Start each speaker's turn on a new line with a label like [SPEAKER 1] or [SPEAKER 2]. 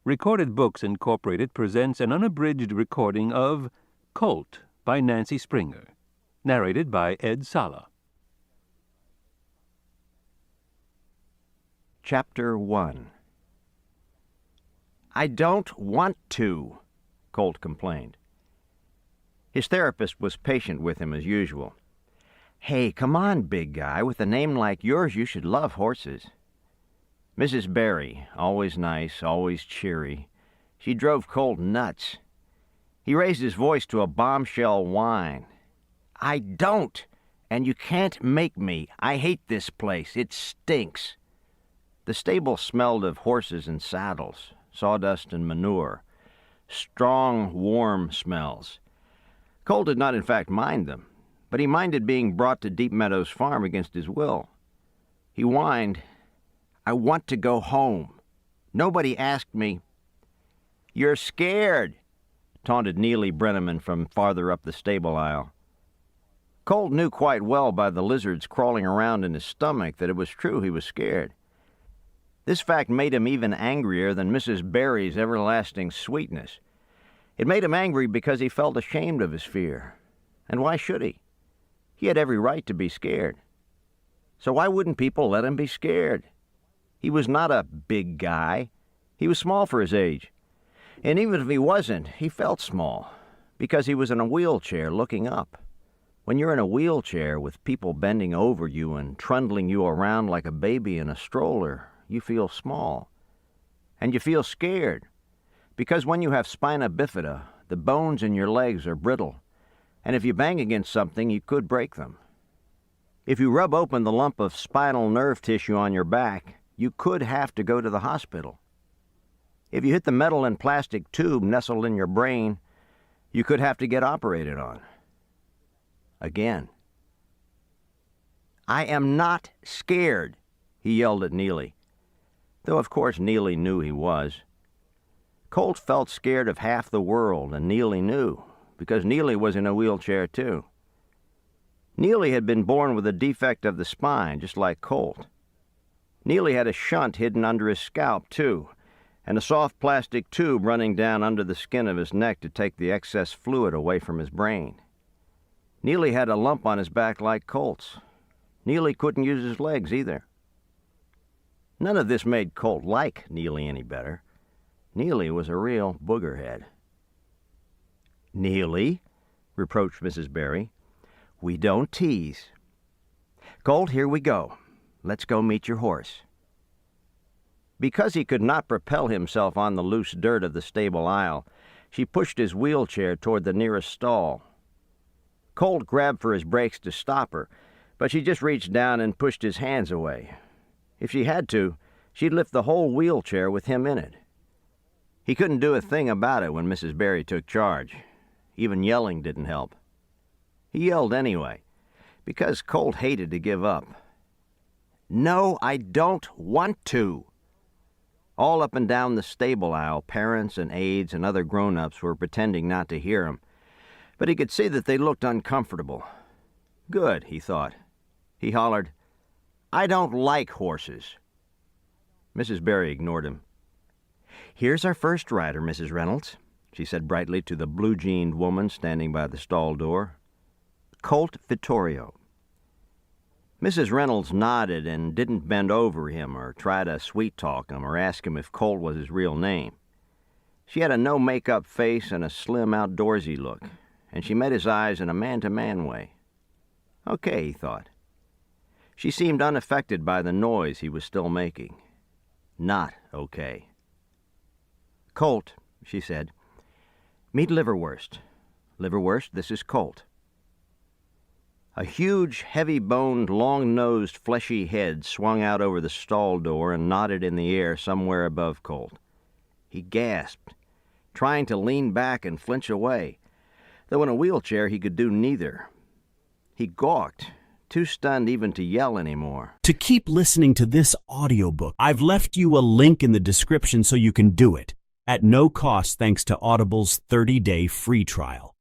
[SPEAKER 1] Recorded Books Incorporated presents an unabridged recording of Colt by Nancy Springer, narrated by Ed Sala.
[SPEAKER 2] Chapter 1. "I don't want to," Colt complained. His therapist was patient with him as usual. "Hey, come on, big guy. With a name like yours, you should love horses." Mrs. Barry, always nice, always cheery, she drove Colt nuts. He raised his voice to a bombshell whine. "I don't, and you can't make me. I hate this place. It stinks." The stable smelled of horses and saddles, sawdust and manure, strong, warm smells. Colt did not in fact mind them, but he minded being brought to Deep Meadows Farm against his will. He whined, "I want to go home. Nobody asked me." "You're scared," taunted Neely Brenneman from farther up the stable aisle. Colt knew quite well by the lizards crawling around in his stomach that it was true he was scared. This fact made him even angrier than Mrs. Barry's everlasting sweetness. It made him angry because he felt ashamed of his fear. And why should he? He had every right to be scared. So why wouldn't people let him be scared? He was not a big guy. He was small for his age. And even if he wasn't, he felt small, because he was in a wheelchair looking up. When you're in a wheelchair with people bending over you and trundling you around like a baby in a stroller, you feel small. And you feel scared, because when you have spina bifida, the bones in your legs are brittle, and if you bang against something, you could break them. If you rub open the lump of spinal nerve tissue on your back, you could have to go to the hospital. If you hit the metal and plastic tube nestled in your brain, you could have to get operated on. Again. "I am not scared," he yelled at Neely, though of course Neely knew he was. Colt felt scared of half the world, and Neely knew, because Neely was in a wheelchair too. Neely had been born with a defect of the spine, just like Colt. Neely had a shunt hidden under his scalp, too, and a soft plastic tube running down under the skin of his neck to take the excess fluid away from his brain. Neely had a lump on his back like Colt's. Neely couldn't use his legs either. None of this made Colt like Neely any better. Neely was a real boogerhead. "Neely," reproached Mrs. Barry, "we don't tease. Colt, here we go. Let's go meet your horse." Because he could not propel himself on the loose dirt of the stable aisle, she pushed his wheelchair toward the nearest stall. Colt grabbed for his brakes to stop her, but she just reached down and pushed his hands away. If she had to, she'd lift the whole wheelchair with him in it. He couldn't do a thing about it when Mrs. Barry took charge. Even yelling didn't help. He yelled anyway, because Colt hated to give up. "No, I don't want to." All up and down the stable aisle, parents and aides and other grown-ups were pretending not to hear him, but he could see that they looked uncomfortable. Good, he thought. He hollered, "I don't like horses." Mrs. Barry ignored him. "Here's our first rider, Mrs. Reynolds," she said brightly to the blue-jeaned woman standing by the stall door. "Colt Vittorio." Mrs. Reynolds nodded and didn't bend over him or try to sweet-talk him or ask him if Colt was his real name. She had a no-makeup face and a slim, outdoorsy look, and she met his eyes in a man-to-man way. Okay, he thought. She seemed unaffected by the noise he was still making. Not okay. "Colt," she said. "Meet Liverwurst. Liverwurst, this is Colt." A huge, heavy-boned, long-nosed, fleshy head swung out over the stall door and nodded in the air somewhere above Colt. He gasped, trying to lean back and flinch away, though in a wheelchair he could do neither. He gawked, too stunned even to yell anymore.
[SPEAKER 3] To keep listening to this audiobook, I've left you a link in the description so you can do it, at no cost thanks to Audible's 30-day free trial.